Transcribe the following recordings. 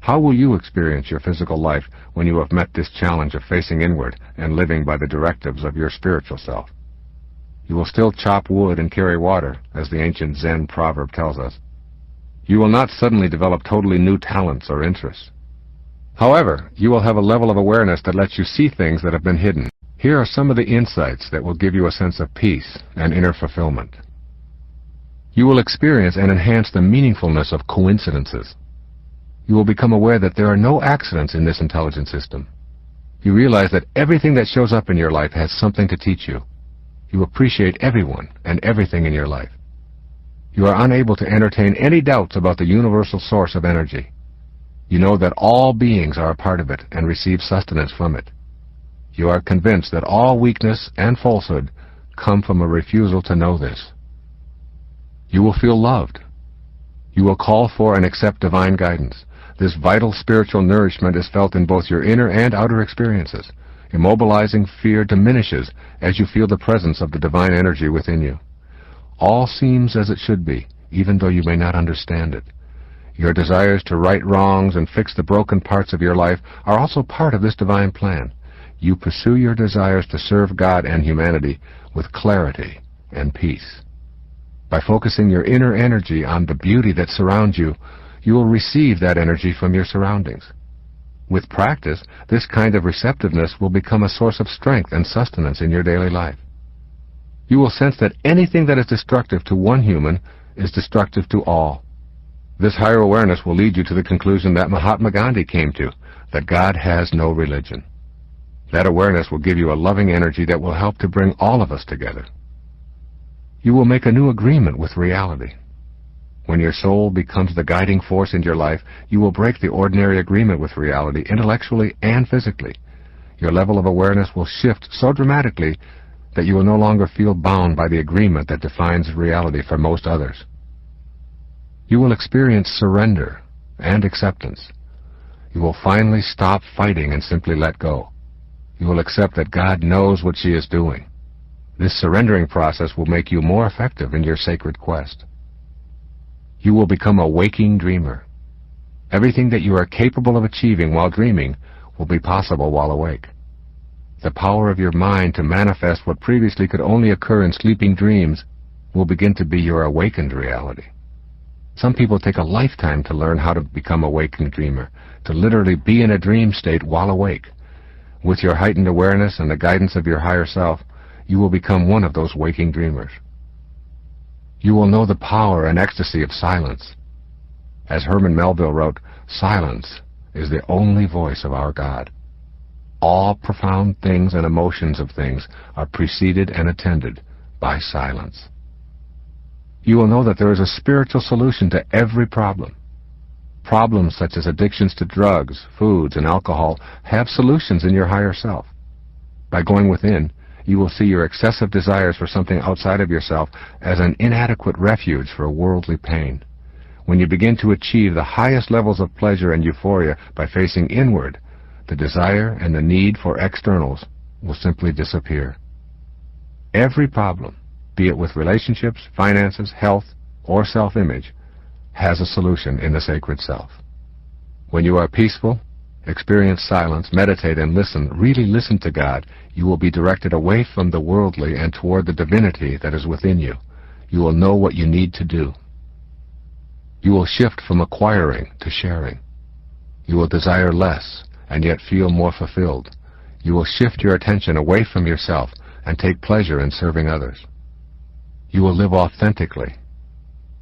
How will you experience your physical life when you have met this challenge of facing inward and living by the directives of your spiritual self? You will still chop wood and carry water, as the ancient Zen proverb tells us. You will not suddenly develop totally new talents or interests. However, you will have a level of awareness that lets you see things that have been hidden. Here are some of the insights that will give you a sense of peace and inner fulfillment. You will experience and enhance the meaningfulness of coincidences. You will become aware that there are no accidents in this intelligent system. You realize that everything that shows up in your life has something to teach you. You appreciate everyone and everything in your life. You are unable to entertain any doubts about the universal source of energy. You know that all beings are a part of it and receive sustenance from it. You are convinced that all weakness and falsehood come from a refusal to know this. You will feel loved. You will call for and accept divine guidance. This vital spiritual nourishment is felt in both your inner and outer experiences. Immobilizing fear diminishes as you feel the presence of the divine energy within you. All seems as it should be, even though you may not understand it. Your desires to right wrongs and fix the broken parts of your life are also part of this divine plan. You pursue your desires to serve God and humanity with clarity and peace. By focusing your inner energy on the beauty that surrounds you, you will receive that energy from your surroundings. With practice, this kind of receptiveness will become a source of strength and sustenance in your daily life. You will sense that anything that is destructive to one human is destructive to all. This higher awareness will lead you to the conclusion that Mahatma Gandhi came to, that God has no religion. That awareness will give you a loving energy that will help to bring all of us together. You will make a new agreement with reality. When your soul becomes the guiding force in your life, you will break the ordinary agreement with reality intellectually and physically. Your level of awareness will shift so dramatically that you will no longer feel bound by the agreement that defines reality for most others. You will experience surrender and acceptance. You will finally stop fighting and simply let go. You will accept that God knows what she is doing. This surrendering process will make you more effective in your sacred quest. You will become a waking dreamer. Everything that you are capable of achieving while dreaming will be possible while awake. The power of your mind to manifest what previously could only occur in sleeping dreams will begin to be your awakened reality. Some people take a lifetime to learn how to become a waking dreamer, to literally be in a dream state while awake. With your heightened awareness and the guidance of your higher self, you will become one of those waking dreamers. You will know the power and ecstasy of silence. As Herman Melville wrote, "Silence is the only voice of our God. All profound things and emotions of things are preceded and attended by silence." You will know that there is a spiritual solution to every problem. Problems such as addictions to drugs, foods, and alcohol have solutions in your higher self. By going within, you will see your excessive desires for something outside of yourself as an inadequate refuge for worldly pain. When you begin to achieve the highest levels of pleasure and euphoria by facing inward, the desire and the need for externals will simply disappear. Every problem, be it with relationships, finances, health, or self-image, has a solution in the sacred self. When you are peaceful, experience silence, meditate, and listen, really listen to God, you will be directed away from the worldly and toward the divinity that is within you. You will know what you need to do. You will shift from acquiring to sharing. You will desire less and yet feel more fulfilled. You will shift your attention away from yourself and take pleasure in serving others. You will live authentically.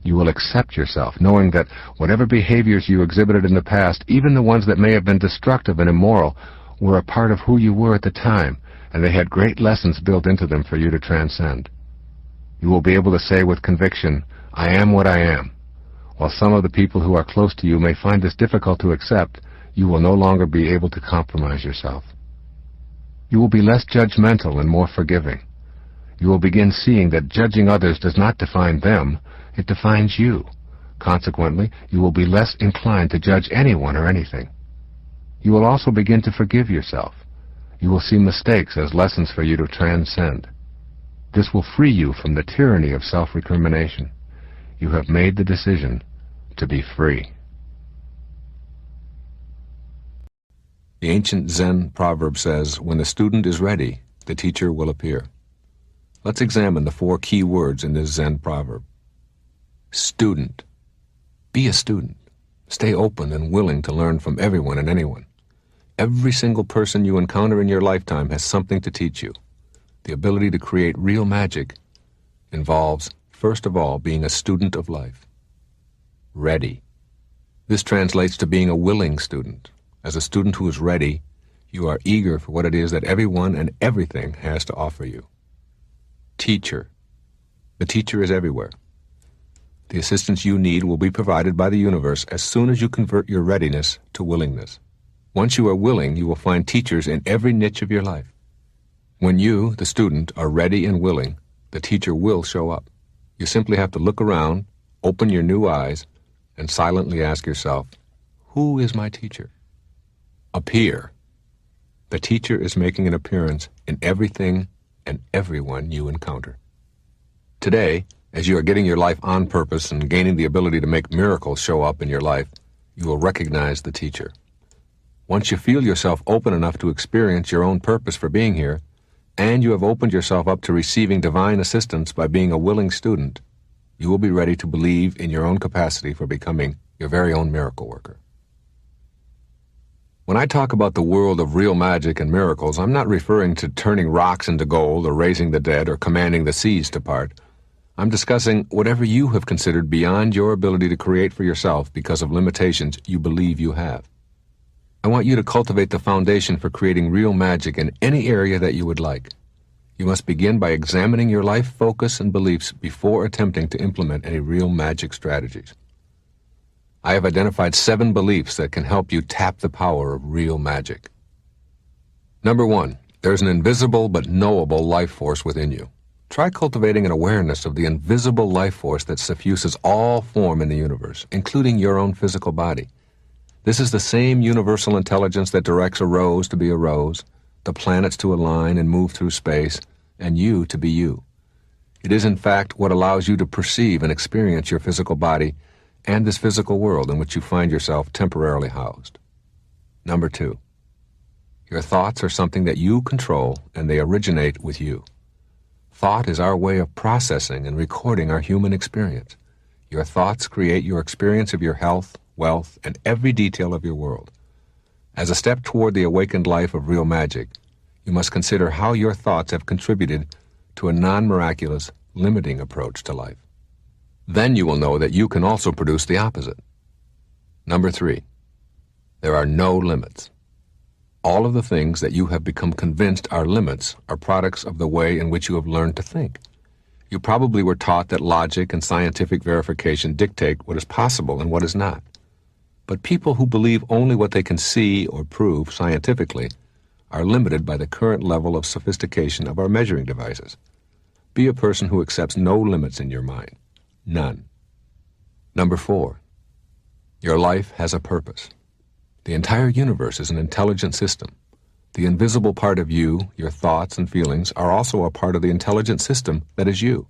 You will accept yourself, knowing that whatever behaviors you exhibited in the past, even the ones that may have been destructive and immoral, were a part of who you were at the time, and they had great lessons built into them for you to transcend. You will be able to say with conviction, "I am what I am." While some of the people who are close to you may find this difficult to accept, you will no longer be able to compromise yourself. You will be less judgmental and more forgiving. You will begin seeing that judging others does not define them, it defines you. Consequently, you will be less inclined to judge anyone or anything. You will also begin to forgive yourself. You will see mistakes as lessons for you to transcend. This will free you from the tyranny of self-recrimination. You have made the decision to be free. The ancient Zen proverb says, "When the student is ready, the teacher will appear." Let's examine the 4 key words in this Zen proverb. Student. Be a student. Stay open and willing to learn from everyone and anyone. Every single person you encounter in your lifetime has something to teach you. The ability to create real magic involves, first of all, being a student of life. Ready. This translates to being a willing student. As a student who is ready, you are eager for what it is that everyone and everything has to offer you. Teacher. The teacher is everywhere. The assistance you need will be provided by the universe as soon as you convert your readiness to willingness. Once you are willing, you will find teachers in every niche of your life. When you, the student, are ready and willing, the teacher will show up. You simply have to look around, open your new eyes, and silently ask yourself, who is my teacher? Appear. The teacher is making an appearance in everything and everyone you encounter. Today, as you are getting your life on purpose and gaining the ability to make miracles show up in your life, you will recognize the teacher. Once you feel yourself open enough to experience your own purpose for being here, and you have opened yourself up to receiving divine assistance by being a willing student, you will be ready to believe in your own capacity for becoming your very own miracle worker. When I talk about the world of real magic and miracles, I'm not referring to turning rocks into gold or raising the dead or commanding the seas to part. I'm discussing whatever you have considered beyond your ability to create for yourself because of limitations you believe you have. I want you to cultivate the foundation for creating real magic in any area that you would like. You must begin by examining your life focus and beliefs before attempting to implement any real magic strategies. I have identified 7 beliefs that can help you tap the power of real magic. Number 1, there's an invisible but knowable life force within you. Try cultivating an awareness of the invisible life force that suffuses all form in the universe, including your own physical body. This is the same universal intelligence that directs a rose to be a rose, the planets to align and move through space, and you to be you. It is in fact what allows you to perceive and experience your physical body and this physical world in which you find yourself temporarily housed. Number 2, your thoughts are something that you control and they originate with you. Thought is our way of processing and recording our human experience. Your thoughts create your experience of your health, wealth, and every detail of your world. As a step toward the awakened life of real magic, you must consider how your thoughts have contributed to a non-miraculous, limiting approach to life. Then you will know that you can also produce the opposite. Number 3, there are no limits. All of the things that you have become convinced are limits are products of the way in which you have learned to think. You probably were taught that logic and scientific verification dictate what is possible and what is not. But people who believe only what they can see or prove scientifically are limited by the current level of sophistication of our measuring devices. Be a person who accepts no limits in your mind. None. Number 4, your life has a purpose. The entire universe is an intelligent system. The invisible part of you, your thoughts and feelings, are also a part of the intelligent system that is you.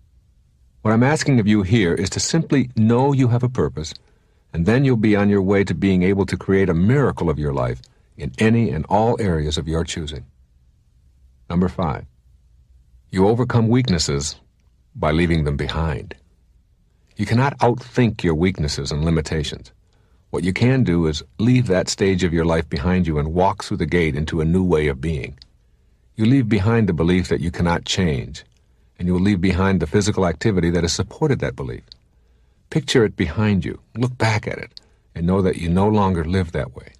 What I'm asking of you here is to simply know you have a purpose, and then you'll be on your way to being able to create a miracle of your life in any and all areas of your choosing. Number 5, you overcome weaknesses by leaving them behind. You cannot outthink your weaknesses and limitations. What you can do is leave that stage of your life behind you and walk through the gate into a new way of being. You leave behind the belief that you cannot change, and you will leave behind the physical activity that has supported that belief. Picture it behind you, look back at it, and know that you no longer live that way.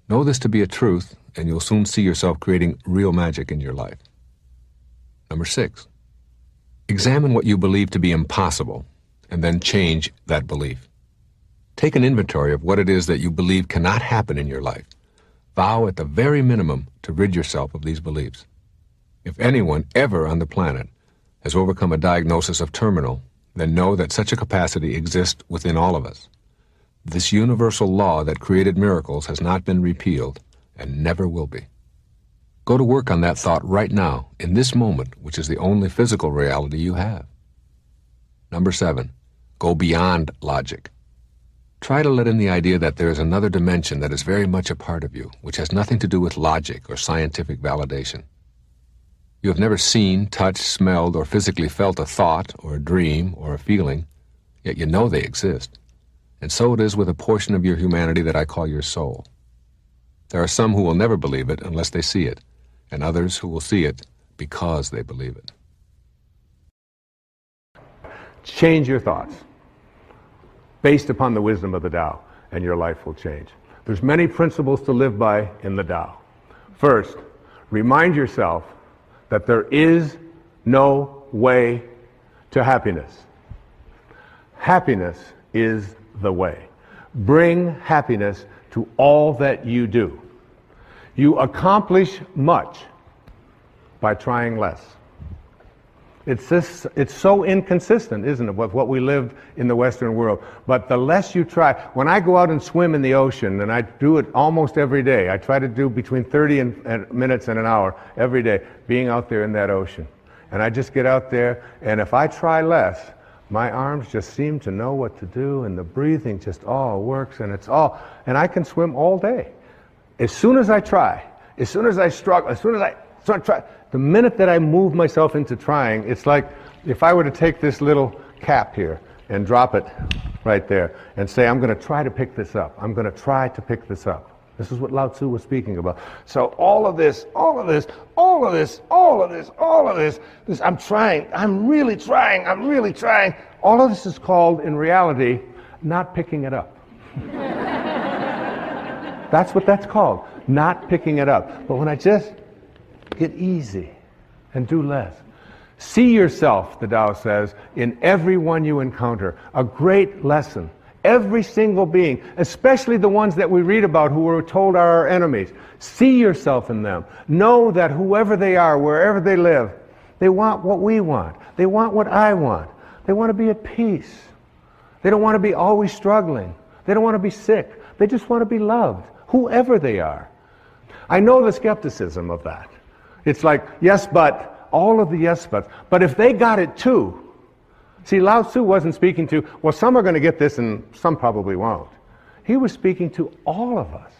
Know this to be a truth, and you'll soon see yourself creating real magic in your life. Number 6, examine what you believe to be impossible, and then change that belief. Take an inventory of what it is that you believe cannot happen in your life. Vow at the very minimum to rid yourself of these beliefs. If anyone ever on the planet has overcome a diagnosis of terminal, then know that such a capacity exists within all of us. This universal law that created miracles has not been repealed and never will be. Go to work on that thought right now, in this moment, which is the only physical reality you have. Number 7, go beyond logic. Try to let in the idea that there is another dimension that is very much a part of you, which has nothing to do with logic or scientific validation. You have never seen, touched, smelled, or physically felt a thought, or a dream, or a feeling, yet you know they exist. And so it is with a portion of your humanity that I call your soul. There are some who will never believe it unless they see it, and others who will see it because they believe it. Change your thoughts based upon the wisdom of the Tao, and your life will change. There's many principles to live by in the Tao. First, remind yourself that there is no way to happiness. Happiness is the way. Bring happiness to all that you do. You accomplish much by trying less. It's so inconsistent, isn't it, with what we live in the Western world. But the less you try, when I go out and swim in the ocean, and I do it almost every day, I try to do between 30 minutes and an hour every day, being out there in that ocean. And I just get out there, and if I try less, my arms just seem to know what to do, and the breathing just all works, and and I can swim all day. As soon as I try, as soon as I struggle, as soon as I try, the minute that I move myself into trying, it's like if I were to take this little cap here and drop it right there and say, I'm going to try to pick this up. I'm going to try to pick this up. This is what Lao Tzu was speaking about. So all of this, I'm trying, I'm really trying. All of this is called, in reality, not picking it up. That's what that's called, not picking it up. But when I just get easy and do less. See yourself, the Tao says, in everyone you encounter. A great lesson. Every single being, especially the ones that we read about who we're told are our enemies. See yourself in them. Know that whoever they are, wherever they live, they want what we want. They want what I want. They want to be at peace. They don't want to be always struggling. They don't want to be sick. They just want to be loved, whoever they are. I know the skepticism of that. It's like, yes, but, all of the yes, buts. But if they got it too, see, Lao Tzu wasn't speaking to, well, some are going to get this and some probably won't. He was speaking to all of us.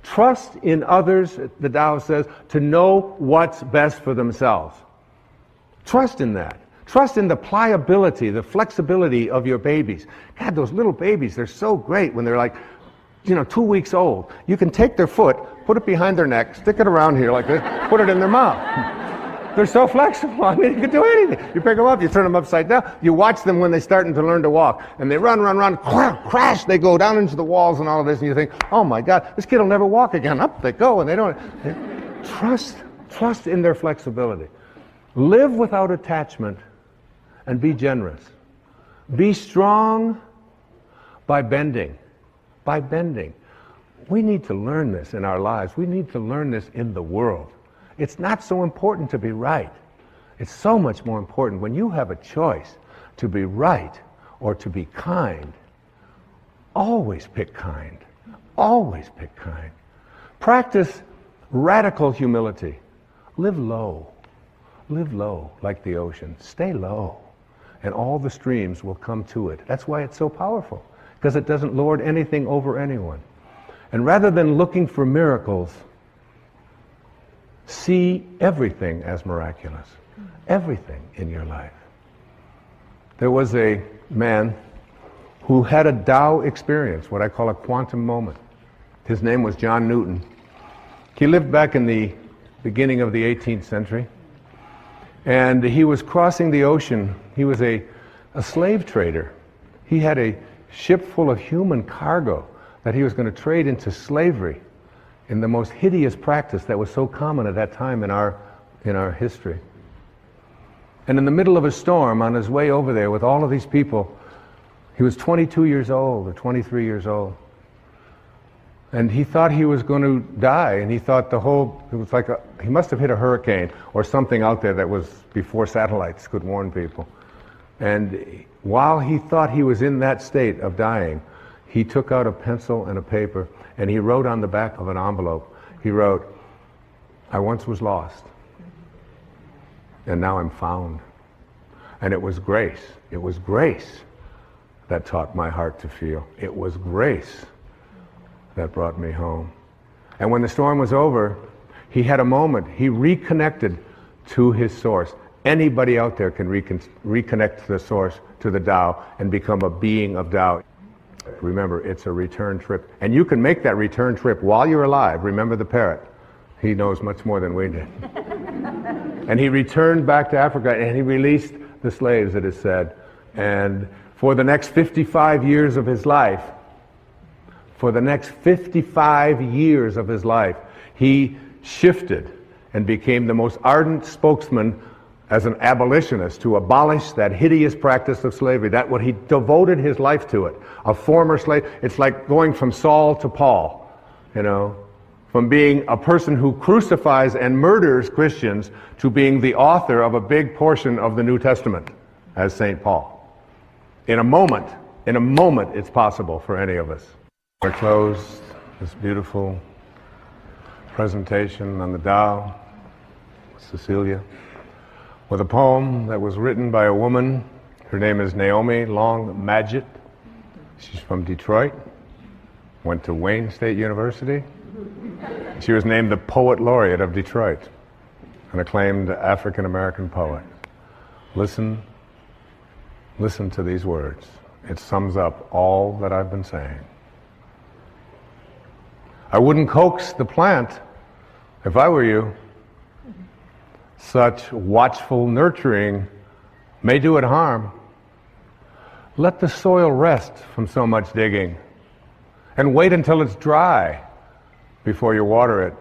Trust in others, the Tao says, to know what's best for themselves. Trust in that. Trust in the pliability, the flexibility of your babies. God, those little babies, they're so great when they're like, 2 weeks old. You can take their foot, put it behind their neck, stick it around here like this, put it in their mouth. They're so flexible. I mean, you can do anything. You pick them up, you turn them upside down. You watch them when they're starting to learn to walk. And they run, crash, they go down into the walls and all of this. And you think, oh my God, this kid will never walk again. Up they go, and trust in their flexibility. Live without attachment and be generous. Be strong by bending. By bending. We need to learn this in our lives. We need to learn this in the world. It's not so important to be right. It's so much more important when you have a choice to be right or to be kind. Always pick kind. Always pick kind. Practice radical humility. Live low. Live low like the ocean. Stay low. And all the streams will come to it. That's why it's so powerful. Because it doesn't lord anything over anyone. And rather than looking for miracles, see everything as miraculous. Everything in your life. There was a man who had a Tao experience, what I call a quantum moment. His name was John Newton. He lived back in the beginning of the 18th century. And he was crossing the ocean. He was a slave trader. He had a ship full of human cargo that he was going to trade into slavery in the most hideous practice that was so common at that time in our history. And in the middle of a storm, on his way over there with all of these people, he was 22 years old or 23 years old. And he thought he was going to die, and he thought it was like he must have hit a hurricane or something out there that was before satellites could warn people. And while he thought he was in that state of dying, he took out a pencil and a paper, and he wrote on the back of an envelope, he wrote, I once was lost, and now I'm found. And it was grace. It was grace that taught my heart to feel. It was grace that brought me home. And when the storm was over, he had a moment. He reconnected to his source. Anybody out there can reconnect to the source, to the Tao, and become a being of Tao. Remember, it's a return trip. And you can make that return trip while you're alive. Remember the parrot. He knows much more than we did. And he returned back to Africa, and he released the slaves, it is said. And for the next 55 years of his life, he shifted and became the most ardent spokesman as an abolitionist to abolish that hideous practice of slavery. That's what he devoted his life to it. A former slave, it's like going from Saul to Paul, you know, from being a person who crucifies and murders Christians to being the author of a big portion of the New Testament as St. Paul. In a moment, it's possible for any of us. I closed this beautiful presentation on the Tao, Cecilia, with a poem that was written by a woman. Her name is Naomi Long Madgett. She's from Detroit, went to Wayne State University. She was named the Poet Laureate of Detroit, an acclaimed African-American poet. Listen to these words. It sums up all that I've been saying. I wouldn't coax the plant if I were you. Such watchful nurturing may do it harm. Let the soil rest from so much digging, and wait until it's dry before you water it.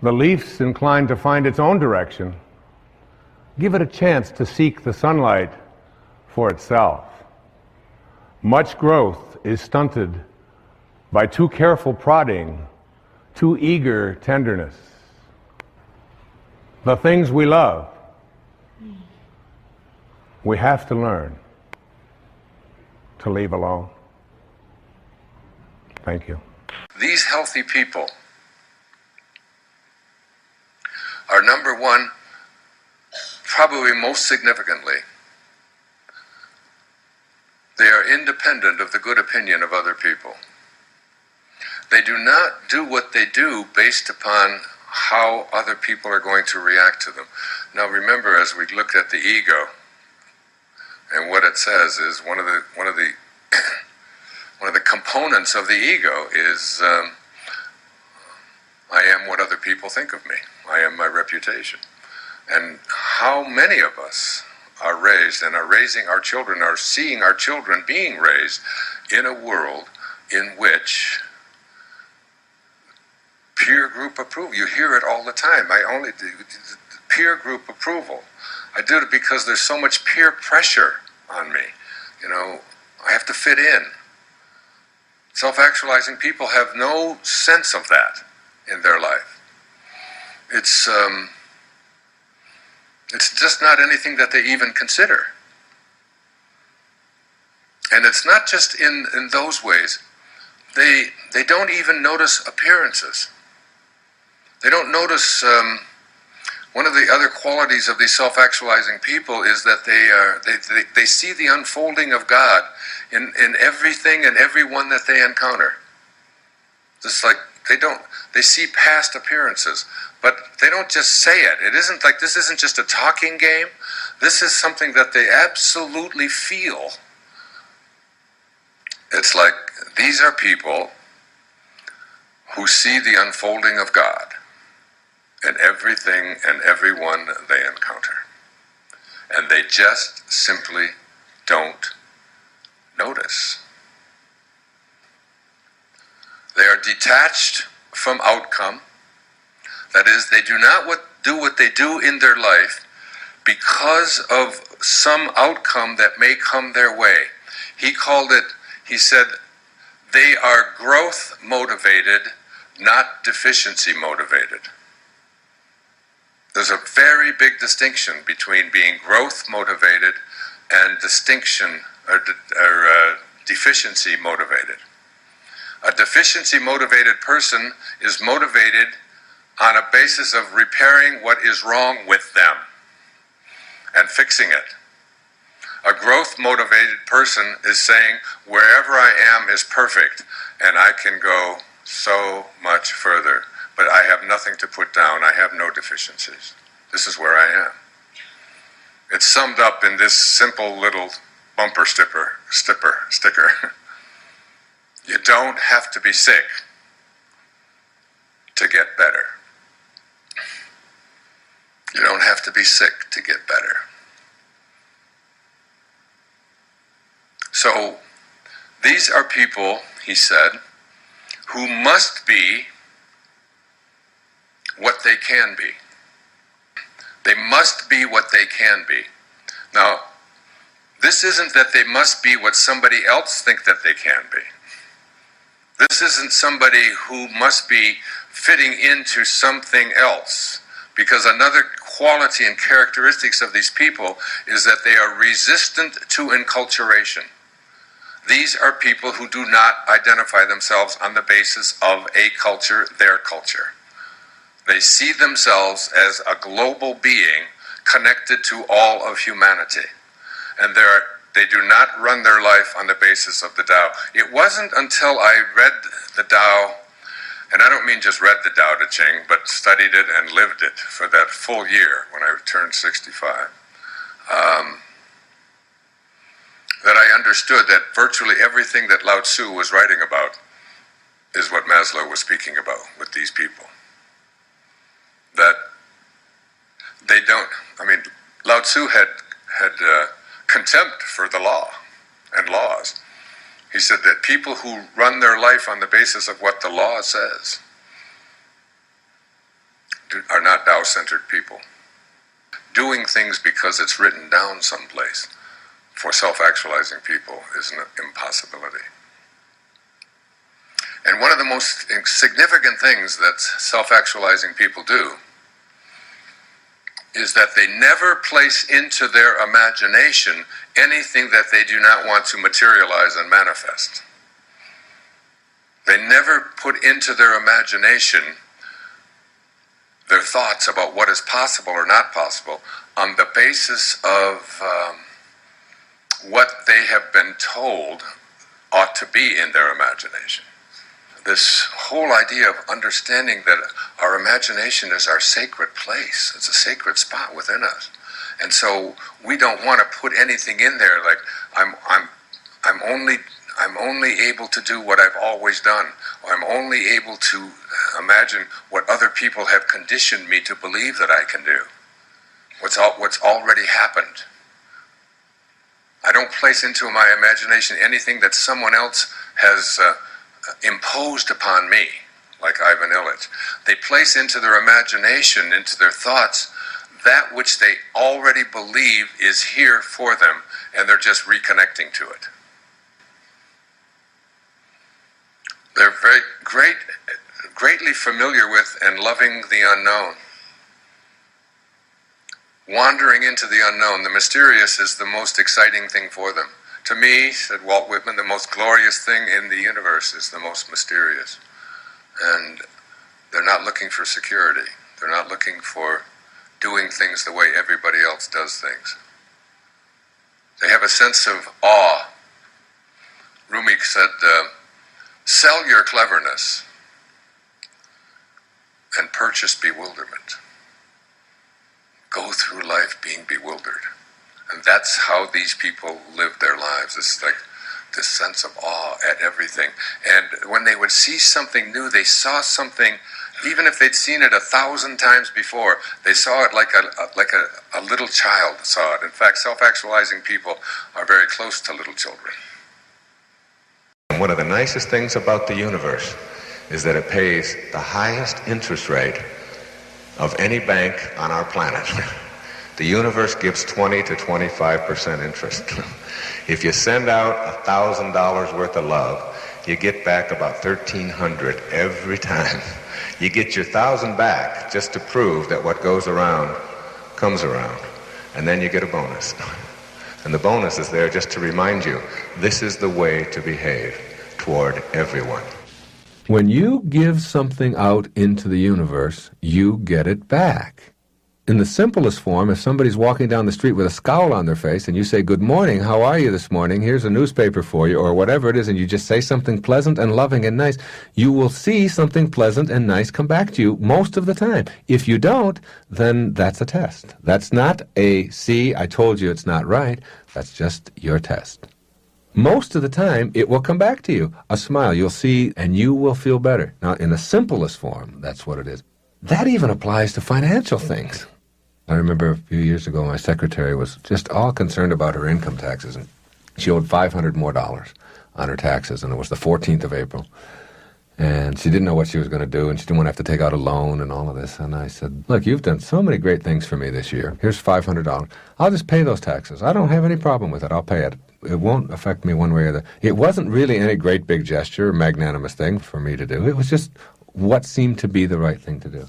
The leaf's inclined to find its own direction. Give it a chance to seek the sunlight for itself. Much growth is stunted by too careful prodding, too eager tenderness. The things we love, we have to learn to leave alone. Thank you. These healthy people are, number one, probably most significantly, they are independent of the good opinion of other people. They do not do what they do based upon how other people are going to react to them. Now remember, as we looked at the ego, and what it says is one of the components of the ego is I am what other people think of me. I am my reputation. And how many of us are raised and are raising our children, are seeing our children being raised in a world in which peer group approval, you hear it all the time. Peer group approval. I do it because there's so much peer pressure on me. You know, I have to fit in. Self-actualizing people have no sense of that in their life. It's just not anything that they even consider. And it's not just in those ways. They don't even notice appearances. They don't notice, one of the other qualities of these self-actualizing people is that they see the unfolding of God in everything and everyone that they encounter. Just like they see past appearances, but they don't just say it. This isn't just a talking game. This is something that they absolutely feel. It's like these are people who see the unfolding of God in everything and everyone they encounter. And they just simply don't notice. They are detached from outcome. That is, they do not do what they do in their life because of some outcome that may come their way. He said, they are growth motivated, not deficiency motivated. There's a very big distinction between being growth motivated and deficiency motivated. A deficiency motivated person is motivated on a basis of repairing what is wrong with them and fixing it. A growth-motivated person is saying, wherever I am is perfect, and I can go so much further, but I have nothing to put down. I have no deficiencies. This is where I am. It's summed up in this simple little bumper sticker. You don't have to be sick to get better. You don't have to be sick to get better. So, these are people, he said, who must be what they can be. They must be what they can be. Now, this isn't that they must be what somebody else think that they can be. This isn't somebody who must be fitting into something else, because another quality and characteristics of these people is that they are resistant to enculturation. These are people who do not identify themselves on the basis of a culture, their culture. They see themselves as a global being connected to all of humanity. And they do not run their life on the basis of the Tao. It wasn't until I read the Tao, and I don't mean just read the Tao Te Ching, but studied it and lived it for that full year when I turned 65, that I understood that virtually everything that Lao Tzu was writing about is what Maslow was speaking about with these people. That they don't, Lao Tzu had contempt for the law and laws. He said that people who run their life on the basis of what the law says are not Tao-centered people. Doing things because it's written down someplace for self-actualizing people is an impossibility. And one of the most significant things that self-actualizing people do is that they never place into their imagination anything that they do not want to materialize and manifest. They never put into their imagination their thoughts about what is possible or not possible on the basis of what they have been told ought to be in their imagination. This whole idea of understanding that our imagination is our sacred place. It's a sacred spot within us. And so we don't want to put anything in there like I'm only able to do what I've always done, or I'm only able to imagine what other people have conditioned me to believe that I can do. What's already happened. I don't place into my imagination anything that someone else has imposed upon me, like Ivan Illich. They place into their imagination, into their thoughts, that which they already believe is here for them, and they're just reconnecting to it. They're very greatly familiar with and loving the unknown. Wandering into the unknown, the mysterious is the most exciting thing for them. To me, said Walt Whitman, the most glorious thing in the universe is the most mysterious. And they're not looking for security. They're not looking for doing things the way everybody else does things. They have a sense of awe. Rumi said, sell your cleverness and purchase bewilderment. Go through life being bewildered. And that's how these people live their lives. It's like this sense of awe at everything. And when they would see something new, they saw something, even if they'd seen it 1,000 times before, they saw it like a little child saw it. In fact, self-actualizing people are very close to little children. And one of the nicest things about the universe is that it pays the highest interest rate of any bank on our planet. The universe gives 20 to 25% interest. If you send out $1,000 worth of love, you get back about $1,300 every time. You get your 1,000 back just to prove that what goes around comes around. And then you get a bonus. And the bonus is there just to remind you, this is the way to behave toward everyone. When you give something out into the universe, you get it back. In the simplest form, if somebody's walking down the street with a scowl on their face and you say, "Good morning, how are you this morning? Here's a newspaper for you," or whatever it is, and you just say something pleasant and loving and nice, you will see something pleasant and nice come back to you most of the time. If you don't, then that's a test. That's not a, "See, I told you it's not right." That's just your test. Most of the time, it will come back to you. A smile, you'll see, and you will feel better. Now, in the simplest form, that's what it is. That even applies to financial things. I remember a few years ago, my secretary was just all concerned about her income taxes, and she owed $500 more on her taxes, and it was the 14th of April. And she didn't know what she was going to do, and she didn't want to have to take out a loan and all of this. And I said, "Look, you've done so many great things for me this year. Here's $500. I'll just pay those taxes. I don't have any problem with it. I'll pay it. It won't affect me one way or the other." It wasn't really any great big gesture or magnanimous thing for me to do. It was just what seemed to be the right thing to do.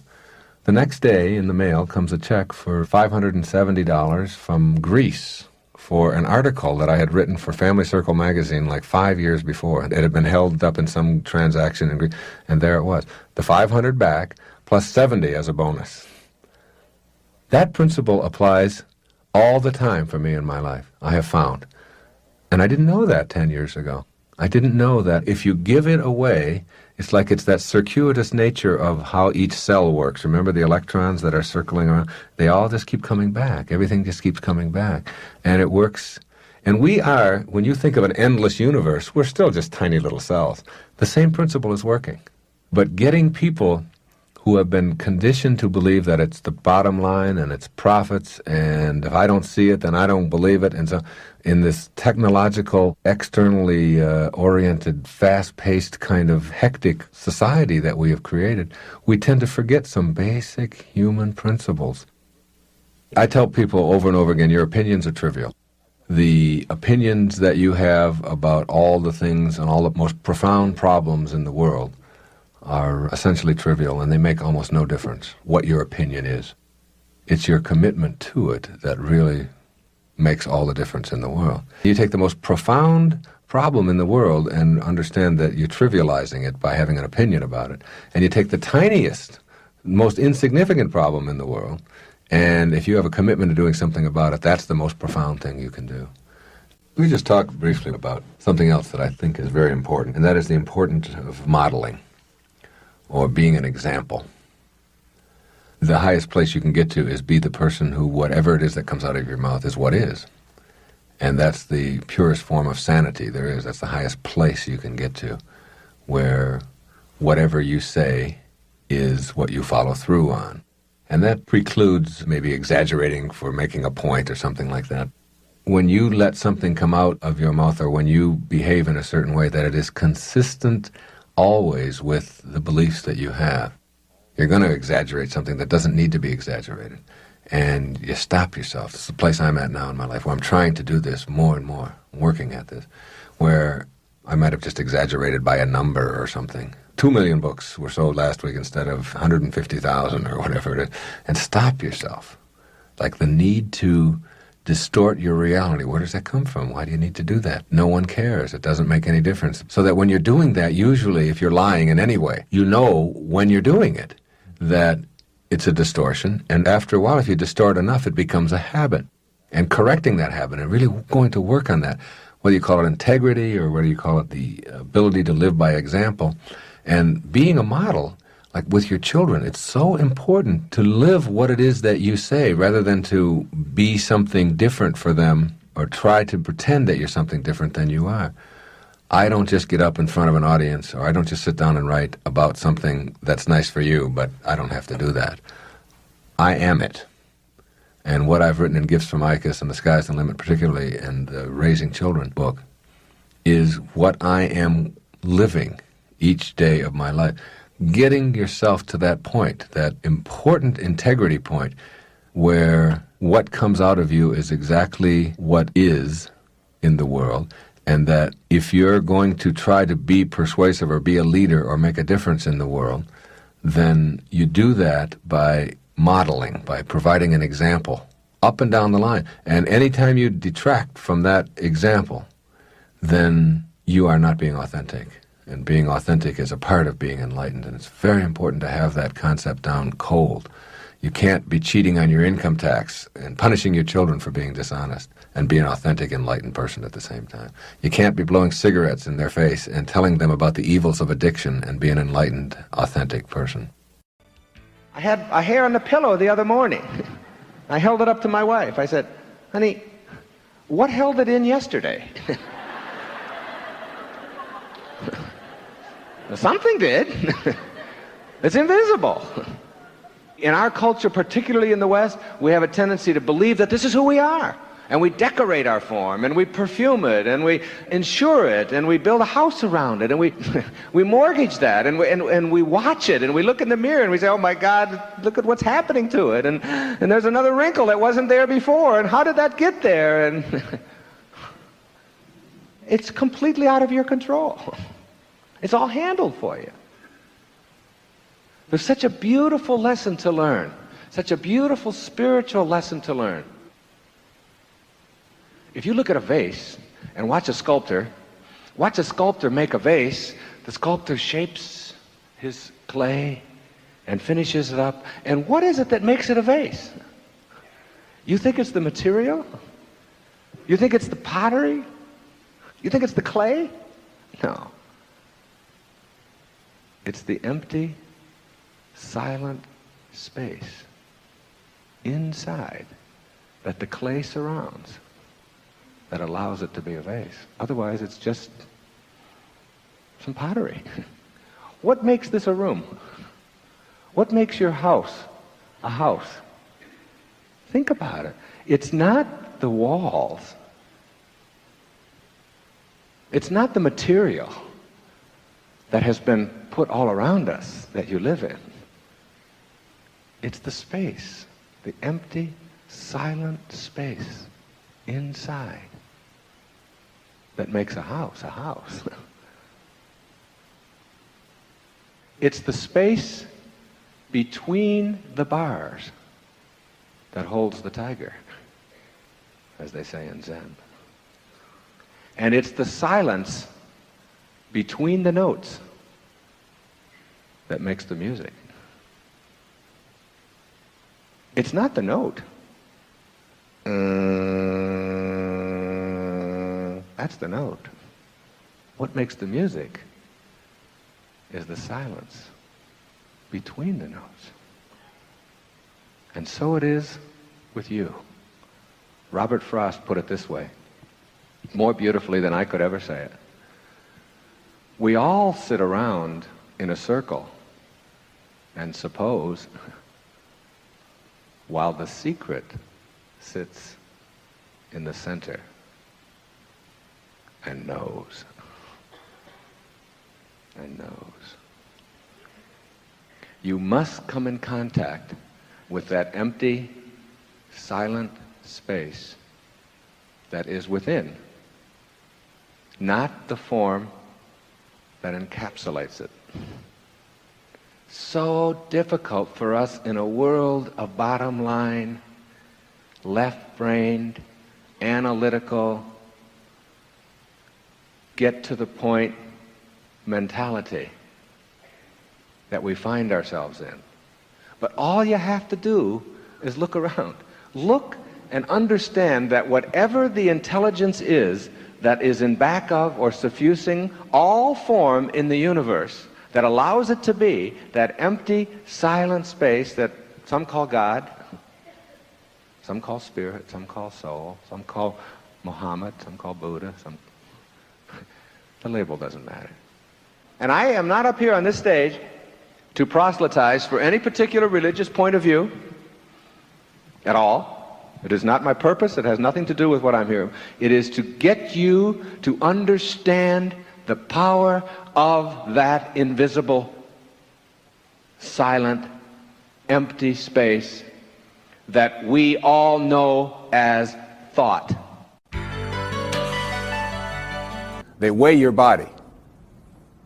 The next day in the mail comes a check for $570 from Greece for an article that I had written for Family Circle magazine like 5 years before. It had been held up in some transaction in Greece, and there it was. The 500 back plus 70 as a bonus. That principle applies all the time for me in my life, I have found. And I didn't know that 10 years ago. I didn't know that if you give it away, it's like it's that circuitous nature of how each cell works. Remember the electrons that are circling around? They all just keep coming back. Everything just keeps coming back. And it works. And we are, when you think of an endless universe, we're still just tiny little cells. The same principle is working. But getting people who have been conditioned to believe that it's the bottom line and it's profits, and if I don't see it, then I don't believe it. And so in this technological, externally oriented, fast-paced kind of hectic society that we have created, we tend to forget some basic human principles. I tell people over and over again, your opinions are trivial. The opinions that you have about all the things and all the most profound problems in the world are essentially trivial, and they make almost no difference what your opinion is. It's your commitment to it that really makes all the difference in the world. You take the most profound problem in the world and understand that you're trivializing it by having an opinion about it. And you take the tiniest, most insignificant problem in the world, and if you have a commitment to doing something about it, that's the most profound thing you can do. Let me just talk briefly about something else that I think is very important, and that is the importance of modeling, or being an example. The highest place you can get to is be the person who whatever it is that comes out of your mouth is what is. And that's the purest form of sanity there is. That's the highest place you can get to, where whatever you say is what you follow through on. And that precludes maybe exaggerating for making a point or something like that. When you let something come out of your mouth, or when you behave in a certain way, that it is consistent always with the beliefs that you have. You're going to exaggerate something that doesn't need to be exaggerated. And you stop yourself. This is the place I'm at now in my life, where I'm trying to do this more and more, working at this, where I might have just exaggerated by a number or something. 2 million books were sold last week instead of 150,000 or whatever it is. And stop yourself. Like the need to distort your reality. Where does that come from? Why do you need to do that? No one cares. It doesn't make any difference. So that when you're doing that, usually if you're lying in any way, you know when you're doing it that it's a distortion. And after a while, if you distort enough, it becomes a habit. And correcting that habit and really going to work on that, whether you call it integrity or whether you call it the ability to live by example, and being a model, like with your children, it's so important to live what it is that you say rather than to be something different for them or try to pretend that you're something different than you are. I don't just get up in front of an audience, or I don't just sit down and write about something that's nice for you, but I don't have to do that. I am it. And what I've written in Gifts from Icus and The Sky's the Limit, particularly in the Raising Children book, is what I am living each day of my life. Getting yourself to that point, that important integrity point, where what comes out of you is exactly what is in the world, and that if you're going to try to be persuasive or be a leader or make a difference in the world, then you do that by modeling, by providing an example up and down the line. And anytime you detract from that example, then you are not being authentic. And being authentic is a part of being enlightened, and it's very important to have that concept down cold. You can't be cheating on your income tax and punishing your children for being dishonest and be an authentic, enlightened person at the same time. You can't be blowing cigarettes in their face and telling them about the evils of addiction and be an enlightened, authentic person. I had a hair on the pillow the other morning. I held it up to my wife. I said, honey, what held it in yesterday? Something did. It's invisible. In our culture, particularly in the West, we have a tendency to believe that this is who we are. And we decorate our form, and we perfume it, and we insure it, and we build a house around it, and we mortgage that, and we watch it, and we look in the mirror, and we say, oh my God, look at what's happening to it, and there's another wrinkle that wasn't there before, and how did that get there? And it's completely out of your control. It's all handled for you. There's such a beautiful lesson to learn, such a beautiful spiritual lesson to learn. If you look at a vase and watch a sculptor make a vase, the sculptor shapes his clay and finishes it up. And what is it that makes it a vase? You think it's the material? You think it's the pottery? You think it's the clay? No. It's the empty, silent space inside that the clay surrounds that allows it to be a vase. Otherwise, it's just some pottery. What makes this a room? What makes your house a house? Think about it. It's not the walls. It's not the material that has been put all around us that you live in. It's the space, the empty, silent space inside that makes a house a house. It's the space between the bars that holds the tiger, as they say in Zen. And it's the silence between the notes that makes the music. It's not the note. That's the note. What makes the music is the silence between the notes. And so it is with you. Robert Frost put it this way, more beautifully than I could ever say it. We all sit around in a circle and suppose, while the secret sits in the center and knows and knows. You must come in contact with that empty, silent space that is within, not the form that encapsulates it. So difficult for us in a world of bottom line, left-brained, analytical, get to the point mentality that we find ourselves in. But all you have to do is look around. Look and understand that whatever the intelligence is that is in back of or suffusing all form in the universe, that allows it to be that empty, silent space that some call God, some call spirit, some call soul, some call Muhammad, some call Buddha, the label doesn't matter. And I am not up here on this stage to proselytize for any particular religious point of view at all. It is not my purpose. It has nothing to do with what I'm here. It is to get you to understand the power of that invisible, silent, empty space that we all know as thought. They weigh your body.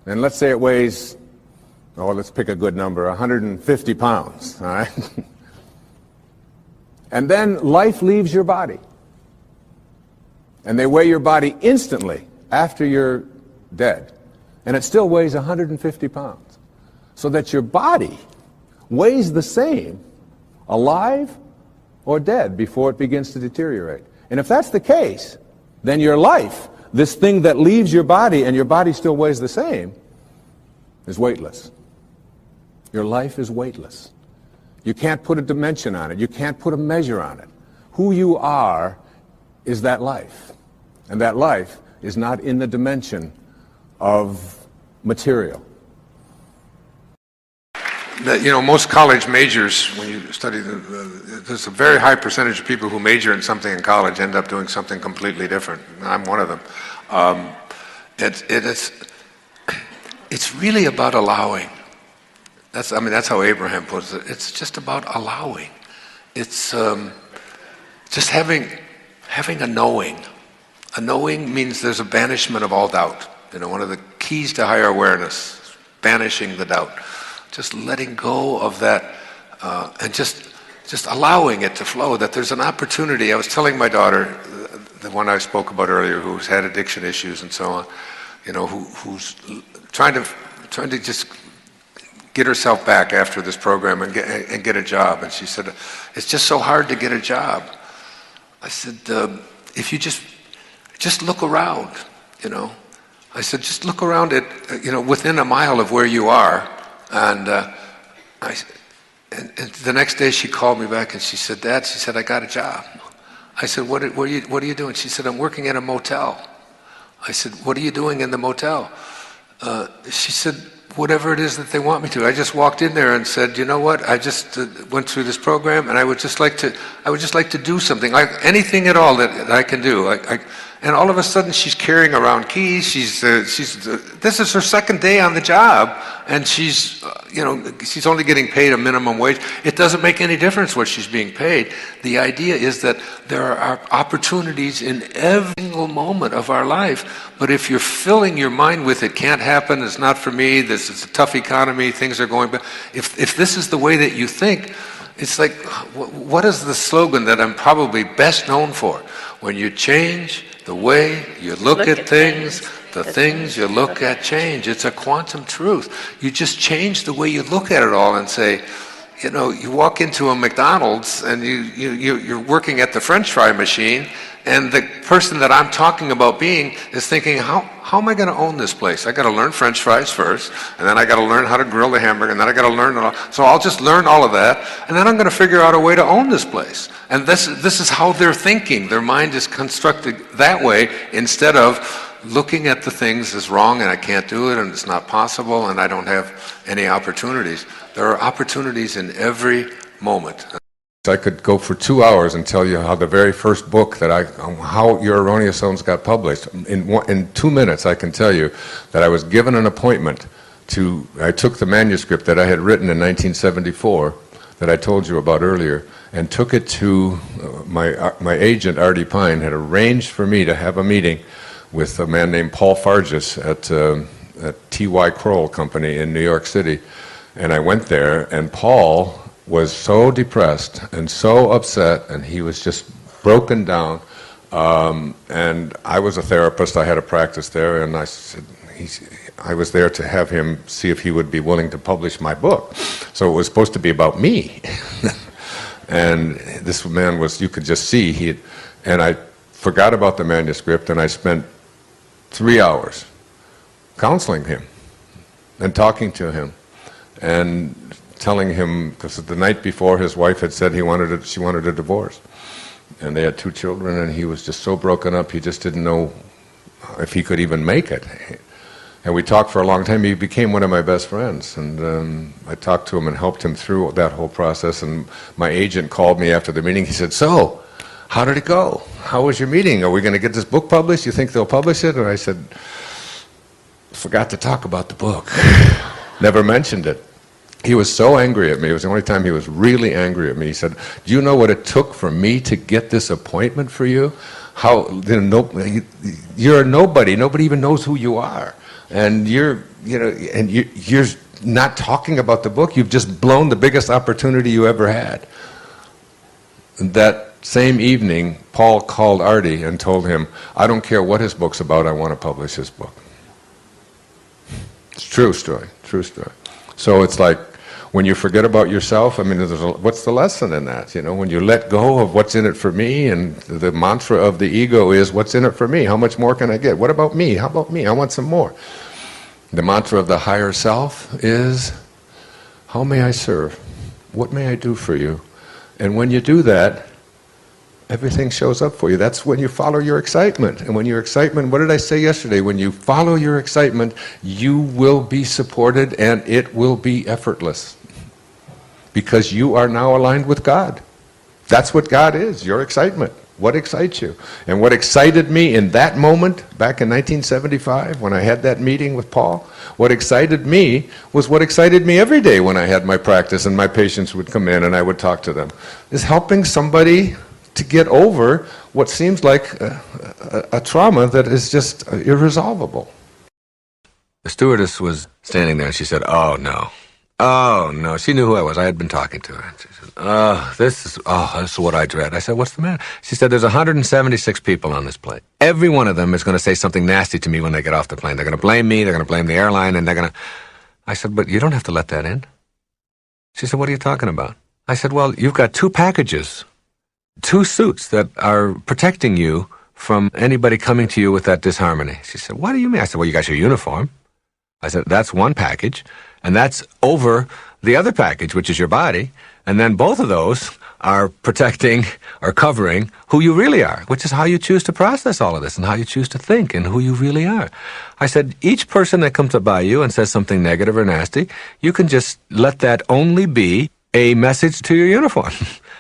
And let's say it weighs, let's pick a good number, 150 pounds, all right? And then life leaves your body. And they weigh your body instantly after you're dead. And it still weighs 150 pounds. So that your body weighs the same alive or dead before it begins to deteriorate. And if that's the case, then your life, this thing that leaves your body and your body still weighs the same, is weightless. Your life is weightless. You can't put a dimension on it. You can't put a measure on it. Who you are is that life. And that life is not in the dimension of material. Most college majors, when you study, there's a very high percentage of people who major in something in college end up doing something completely different. I'm one of them. It's really about allowing. That's how Abraham puts it. It's just about allowing. It's just having a knowing. A knowing means there's a banishment of all doubt. One of the keys to higher awareness, banishing the doubt. Just letting go of that and just allowing it to flow, that there's an opportunity. I was telling my daughter, the one I spoke about earlier, who's had addiction issues and so on, who's trying to just get herself back after this program and get a job. And she said, it's just so hard to get a job. I said, if you just look around, I said, just look around at, within a mile of where you are. And the next day she called me back and she said, Dad, she said, I got a job. I said, what are you doing? She said, I'm working at a motel. I said, what are you doing in the motel? She said, whatever it is that they want me to. I just walked in there and said, you know what? I just went through this program, and I would just like to do something, like anything at all that I can do. And all of a sudden, she's carrying around keys. This is her second day on the job, and she's only getting paid a minimum wage. It doesn't make any difference what she's being paid. The idea is that there are opportunities in every single moment of our life, but if you're filling your mind with it can't happen, it's not for me, this is a tough economy, things are going bad. If this is the way that you think, it's like, what is the slogan that I'm probably best known for? When you change the way you look at things, the things you look at change. It's a quantum truth. You just change the way you look at it all and say, you walk into a McDonald's and you're working at the French fry machine, and the person that I'm talking about being is thinking, how am I going to own this place? I got to learn French fries first, and then I got to learn how to grill the hamburger, and then I got to learn it all. So I'll just learn all of that, and then I'm going to figure out a way to own this place. And this is how they're thinking. Their mind is constructed that way, instead of looking at the things as wrong, and I can't do it, and it's not possible, and I don't have any opportunities. There are opportunities in every moment. I could go for 2 hours and tell you how the very first book how Your Erroneous Zones got published. In 2 minutes, I can tell you that I was given an appointment I took the manuscript that I had written in 1974, that I told you about earlier, and took it to my agent, Artie Pine, had arranged for me to have a meeting with a man named Paul Fargus at T.Y. Kroll Company in New York City. And I went there, and Paul was so depressed and so upset, and he was just broken down. And I was a therapist. I had a practice there, and I said, I was there to have him see if he would be willing to publish my book. So it was supposed to be about me. And this man was, you could just see, and I forgot about the manuscript, and I spent 3 hours counseling him and talking to him and telling him, because the night before his wife had said she wanted a divorce, and they had 2 children, and he was just so broken up he just didn't know if he could even make it. And we talked for a long time. He became one of my best friends, and I talked to him and helped him through that whole process. And my agent called me after the meeting. He said, so how did it go? How was your meeting? Are we going to get this book published? You think they'll publish it? And I said, forgot to talk about the book. Never mentioned it. He was so angry at me. It was the only time he was really angry at me. He said, do you know what it took for me to get this appointment for you? You're a nobody. Nobody even knows who you are. And you're not talking about the book. You've just blown the biggest opportunity you ever had. And that same evening, Paul called Artie and told him, I don't care what his book's about, I want to publish his book. It's a true story, true story. So it's like, When you forget about yourself, I mean, what's the lesson in that? You know, when you let go of what's in it for me, and the mantra of the ego is, what's in it for me? How much more can I get? What about me? How about me? I want some more. The mantra of the higher self is, how may I serve? What may I do for you? And when you do that, everything shows up for you. That's when you follow your excitement. And when your excitement, what did I say yesterday? When you follow your excitement, you will be supported and it will be effortless. Because you are now aligned with God. That's what God is, your excitement. What excites you? And what excited me in that moment, back in 1975, when I had that meeting with Paul, what excited me was what excited me every day when I had my practice and my patients would come in and I would talk to them, is helping somebody to get over what seems like a trauma that is just irresolvable. The stewardess was standing there and she said, "Oh, no. Oh, no." She knew who I was. I had been talking to her. She said, this is what I dread. I said, "What's the matter?" She said, "There's 176 people on this plane. Every one of them is going to say something nasty to me when they get off the plane. They're going to blame me, they're going to blame the airline, and they're going to..." I said, "But you don't have to let that in." She said, "What are you talking about?" I said, "Well, you've got 2 packages, 2 suits that are protecting you from anybody coming to you with that disharmony." She said, "What do you mean?" I said, "Well, you got your uniform." I said, "That's one package, and that's over the other package, which is your body, and then both of those are protecting or covering who you really are, which is how you choose to process all of this and how you choose to think and who you really are." I said, each person that comes up by you and says something negative or nasty, you can just let that only be a message to your uniform,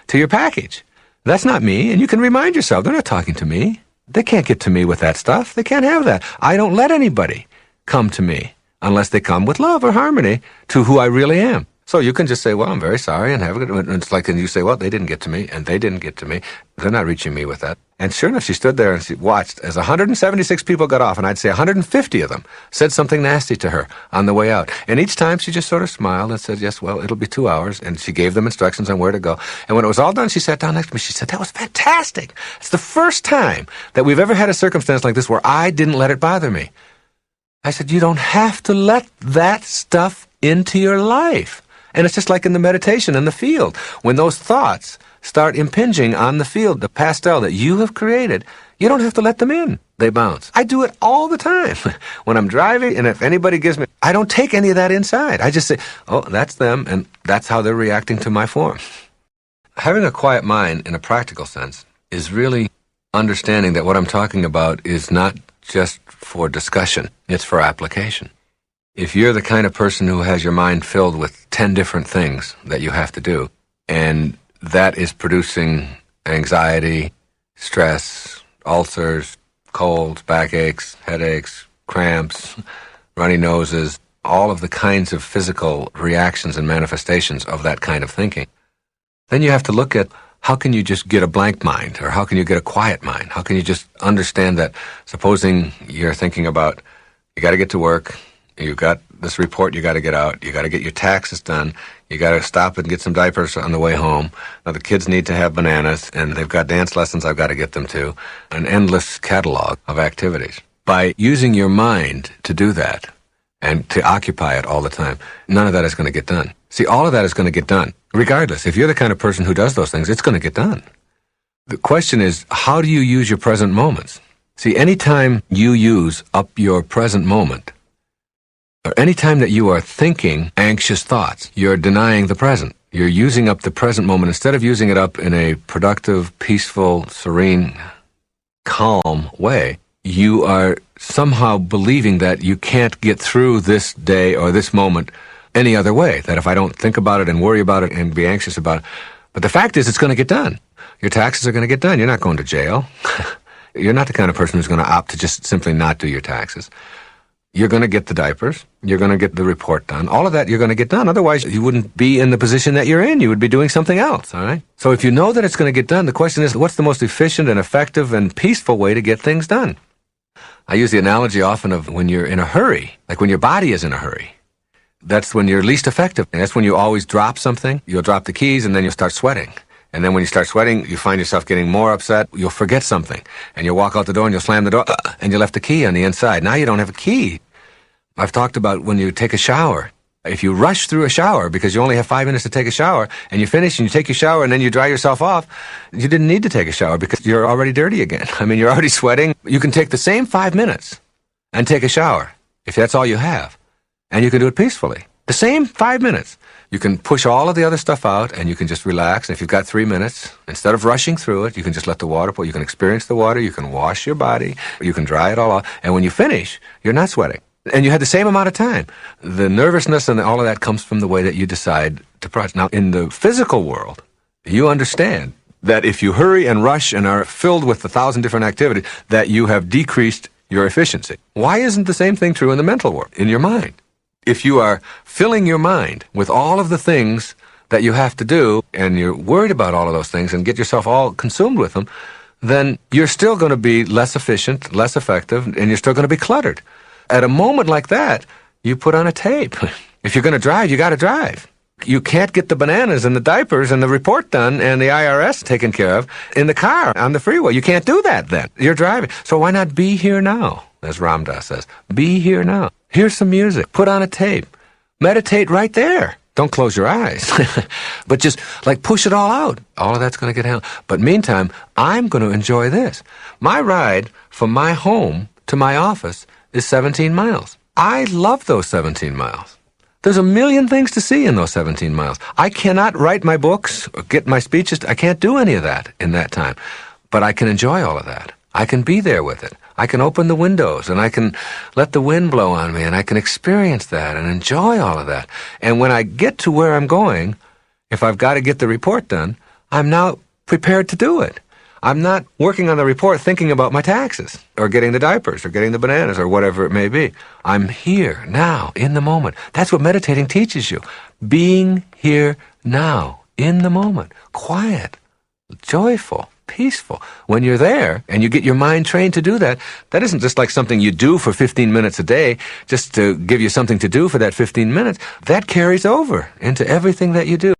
to your package. That's not me, and you can remind yourself, they're not talking to me. They can't get to me with that stuff. They can't have that. I don't let anybody come to me unless they come with love or harmony to who I really am. So you can just say, "Well, I'm very sorry," and have a good... And it's like, and you say, "Well, they didn't get to me, and they didn't get to me. They're not reaching me with that." And sure enough, she stood there and she watched as 176 people got off, and I'd say 150 of them said something nasty to her on the way out. And each time she just sort of smiled and said, "Yes, well, it'll be 2 hours." And she gave them instructions on where to go. And when it was all done, she sat down next to me. She said, "That was fantastic. It's the first time that we've ever had a circumstance like this where I didn't let it bother me." I said, "You don't have to let that stuff into your life." And it's just like in the meditation in the field. When those thoughts start impinging on the field, the pastel that you have created, you don't have to let them in. They bounce. I do it all the time. When I'm driving, and if anybody gives me... I don't take any of that inside. I just say, "Oh, that's them, and that's how they're reacting to my form." Having a quiet mind in a practical sense is really understanding that what I'm talking about is not just for discussion. It's for application. If you're the kind of person who has your mind filled with 10 different things that you have to do, and that is producing anxiety, stress, ulcers, colds, backaches, headaches, cramps, runny noses, all of the kinds of physical reactions and manifestations of that kind of thinking, then you have to look at how can you just get a blank mind, or how can you get a quiet mind? How can you just understand that, supposing you're thinking about, you got to get to work, you've got this report you got to get out, you got to get your taxes done, you got to stop and get some diapers on the way home. Now the kids need to have bananas, and they've got dance lessons I've got to get them to. An endless catalog of activities. By using your mind to do that, and to occupy it all the time, none of that is going to get done. See, all of that is going to get done. Regardless, if you're the kind of person who does those things, it's going to get done. The question is, how do you use your present moments? See, anytime you use up your present moment, or any time that you are thinking anxious thoughts, you're denying the present. You're using up the present moment. Instead of using it up in a productive, peaceful, serene, calm way, you are somehow believing that you can't get through this day or this moment any other way. That if I don't think about it and worry about it and be anxious about it. But the fact is, it's going to get done. Your taxes are going to get done. You're not going to jail. You're not the kind of person who's going to opt to just simply not do your taxes. You're going to get the diapers. You're going to get the report done. All of that you're going to get done. Otherwise, you wouldn't be in the position that you're in. You would be doing something else, all right? So if you know that it's going to get done, the question is, what's the most efficient and effective and peaceful way to get things done? I use the analogy often of when you're in a hurry, like when your body is in a hurry. That's when you're least effective. And that's when you always drop something. You'll drop the keys, and then you'll start sweating. And then when you start sweating, you find yourself getting more upset. You'll forget something. And you'll walk out the door, and you'll slam the door, and you left the key on the inside. Now you don't have a key. I've talked about when you take a shower. If you rush through a shower because you only have 5 minutes to take a shower, and you finish and you take your shower and then you dry yourself off, you didn't need to take a shower because you're already dirty again. I mean, you're already sweating. You can take the same 5 minutes and take a shower, if that's all you have, and you can do it peacefully. The same 5 minutes. You can push all of the other stuff out, and you can just relax. And if you've got 3 minutes, instead of rushing through it, you can just let the water pour. You can experience the water. You can wash your body. You can dry it all off. And when you finish, you're not sweating. And you had the same amount of time. The nervousness and all of that comes from the way that you decide to process. Now, in the physical world, you understand that if you hurry and rush and are filled with 1,000 different activities, that you have decreased your efficiency. Why isn't the same thing true in the mental world, in your mind? If you are filling your mind with all of the things that you have to do, and you're worried about all of those things and get yourself all consumed with them, then you're still going to be less efficient, less effective, and you're still going to be cluttered. At a moment like that, you put on a tape. If you're going to drive, you got to drive. You can't get the bananas and the diapers and the report done and the IRS taken care of in the car on the freeway. You can't do that then. You're driving. So why not be here now, as Ram Dass says? Be here now. Here's some music. Put on a tape. Meditate right there. Don't close your eyes. But just like push it all out. All of that's going to get handled. But meantime, I'm going to enjoy this. My ride from my home to my office is 17 miles. I love those 17 miles. There's a million things to see in those 17 miles. I cannot write my books or get my speeches. I can't do any of that in that time. But I can enjoy all of that. I can be there with it. I can open the windows and I can let the wind blow on me and I can experience that and enjoy all of that. And when I get to where I'm going, if I've got to get the report done, I'm now prepared to do it. I'm not working on the report thinking about my taxes or getting the diapers or getting the bananas or whatever it may be. I'm here now in the moment. That's what meditating teaches you. Being here now in the moment. Quiet, joyful, peaceful. When you're there and you get your mind trained to do that, that isn't just like something you do for 15 minutes a day just to give you something to do for that 15 minutes. That carries over into everything that you do.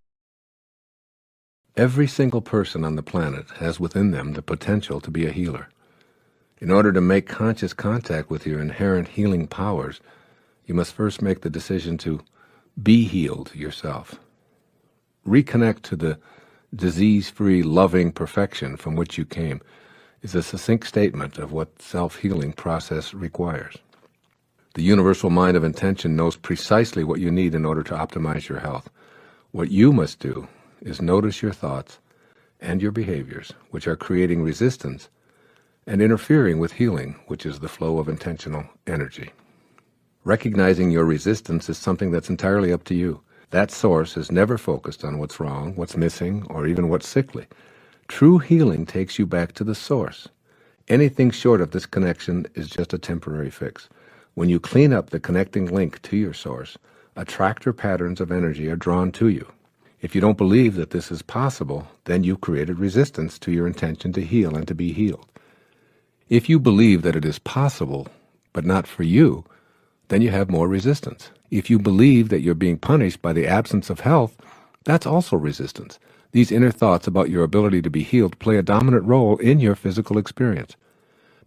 Every single person on the planet has within them the potential to be a healer. In order to make conscious contact with your inherent healing powers, you must first make the decision to be healed yourself. Reconnect to the disease-free, loving perfection from which you came is a succinct statement of what self-healing process requires. The universal mind of intention knows precisely what you need in order to optimize your health. What you must do is notice your thoughts and your behaviors, which are creating resistance and interfering with healing, which is the flow of intentional energy. Recognizing your resistance is something that's entirely up to you. That source is never focused on what's wrong, what's missing, or even what's sickly. True healing takes you back to the source. Anything short of this connection is just a temporary fix. When you clean up the connecting link to your source, attractor patterns of energy are drawn to you. If you don't believe that this is possible, then you've created resistance to your intention to heal and to be healed. If you believe that it is possible, but not for you, then you have more resistance. If you believe that you're being punished by the absence of health, that's also resistance. These inner thoughts about your ability to be healed play a dominant role in your physical experience.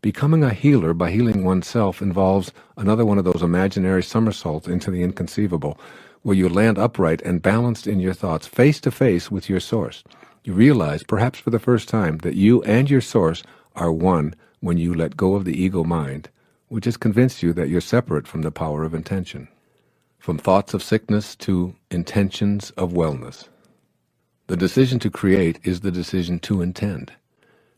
Becoming a healer by healing oneself involves another one of those imaginary somersaults into the inconceivable, where you land upright and balanced in your thoughts, face to face with your source. You realize, perhaps for the first time, that you and your source are one when you let go of the ego mind, which has convinced you that you're separate from the power of intention. From thoughts of sickness to intentions of wellness. The decision to create is the decision to intend.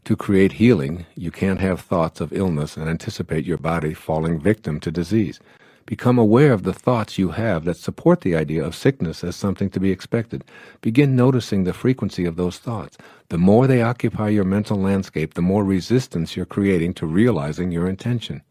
To create healing, you can't have thoughts of illness and anticipate your body falling victim to disease. Become aware of the thoughts you have that support the idea of sickness as something to be expected. Begin noticing the frequency of those thoughts. The more they occupy your mental landscape, the more resistance you're creating to realizing your intention.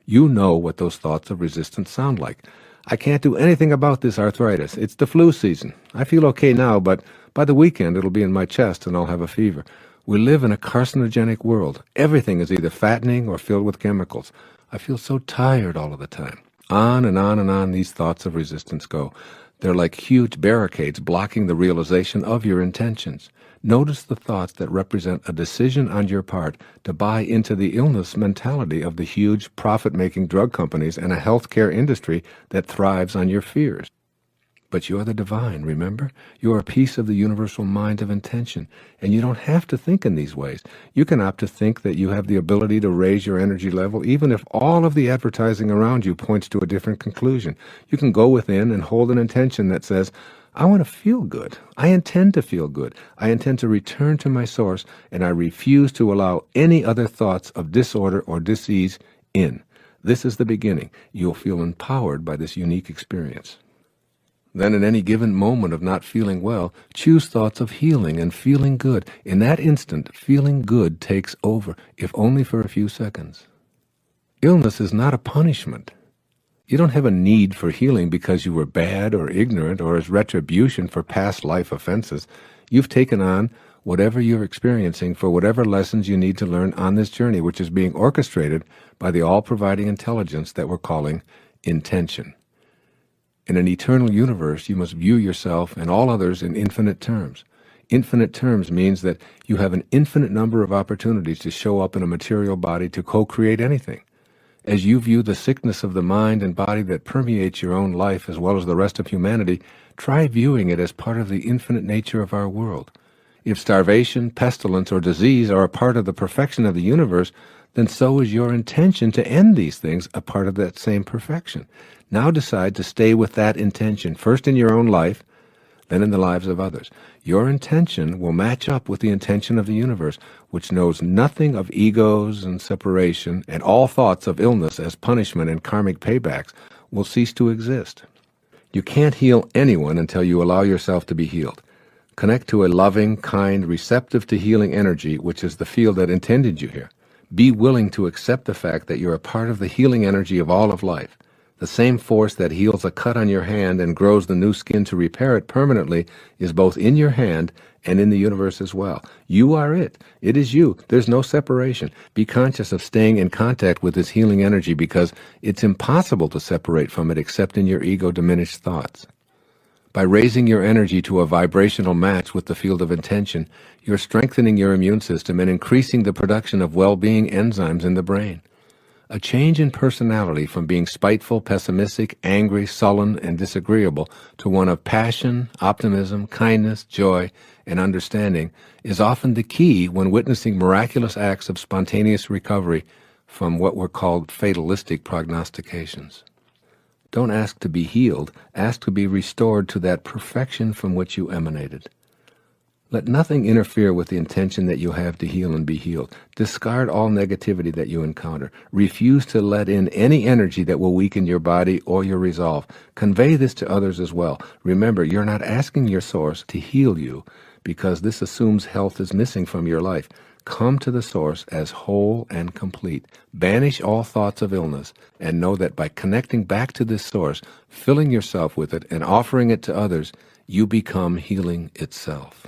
You know what those thoughts of resistance sound like. I can't do anything about this arthritis. It's the flu season. I feel okay now, but by the weekend it'll be in my chest and I'll have a fever. We live in a carcinogenic world. Everything is either fattening or filled with chemicals. I feel so tired all of the time. On and on and on these thoughts of resistance go. They're like huge barricades blocking the realization of your intentions. Notice the thoughts that represent a decision on your part to buy into the illness mentality of the huge profit-making drug companies and a healthcare industry that thrives on your fears. But you're the divine, remember? You're a piece of the universal mind of intention, and you don't have to think in these ways. You can opt to think that you have the ability to raise your energy level, even if all of the advertising around you points to a different conclusion. You can go within and hold an intention that says, I want to feel good. I intend to feel good. I intend to return to my source, and I refuse to allow any other thoughts of disorder or disease in. This is the beginning. You'll feel empowered by this unique experience. Then in any given moment of not feeling well, choose thoughts of healing and feeling good. In that instant, feeling good takes over, if only for a few seconds. Illness is not a punishment. You don't have a need for healing because you were bad or ignorant or as retribution for past life offenses. You've taken on whatever you're experiencing for whatever lessons you need to learn on this journey, which is being orchestrated by the all-providing intelligence that we're calling intention. In an eternal universe, you must view yourself and all others in infinite terms. Infinite terms means that you have an infinite number of opportunities to show up in a material body to co-create anything. As you view the sickness of the mind and body that permeates your own life as well as the rest of humanity, try viewing it as part of the infinite nature of our world. If starvation, pestilence, or disease are a part of the perfection of the universe, then so is your intention to end these things a part of that same perfection. Now decide to stay with that intention, first in your own life, then in the lives of others. Your intention will match up with the intention of the universe, which knows nothing of egos and separation, and all thoughts of illness as punishment and karmic paybacks will cease to exist. You can't heal anyone until you allow yourself to be healed. Connect to a loving, kind, receptive to healing energy, which is the field that intended you here. Be willing to accept the fact that you're a part of the healing energy of all of life. The same force that heals a cut on your hand and grows the new skin to repair it permanently is both in your hand and in the universe as well. You are it. It is you. There's no separation. Be conscious of staying in contact with this healing energy because it's impossible to separate from it except in your ego-diminished thoughts. By raising your energy to a vibrational match with the field of intention, you're strengthening your immune system and increasing the production of well-being enzymes in the brain. A change in personality from being spiteful, pessimistic, angry, sullen, and disagreeable to one of passion, optimism, kindness, joy, and understanding is often the key when witnessing miraculous acts of spontaneous recovery from what were called fatalistic prognostications. Don't ask to be healed, ask to be restored to that perfection from which you emanated. Let nothing interfere with the intention that you have to heal and be healed. Discard all negativity that you encounter. Refuse to let in any energy that will weaken your body or your resolve. Convey this to others as well. Remember, you're not asking your source to heal you because this assumes health is missing from your life. Come to the source as whole and complete. Banish all thoughts of illness and know that by connecting back to this source, filling yourself with it and offering it to others, you become healing itself.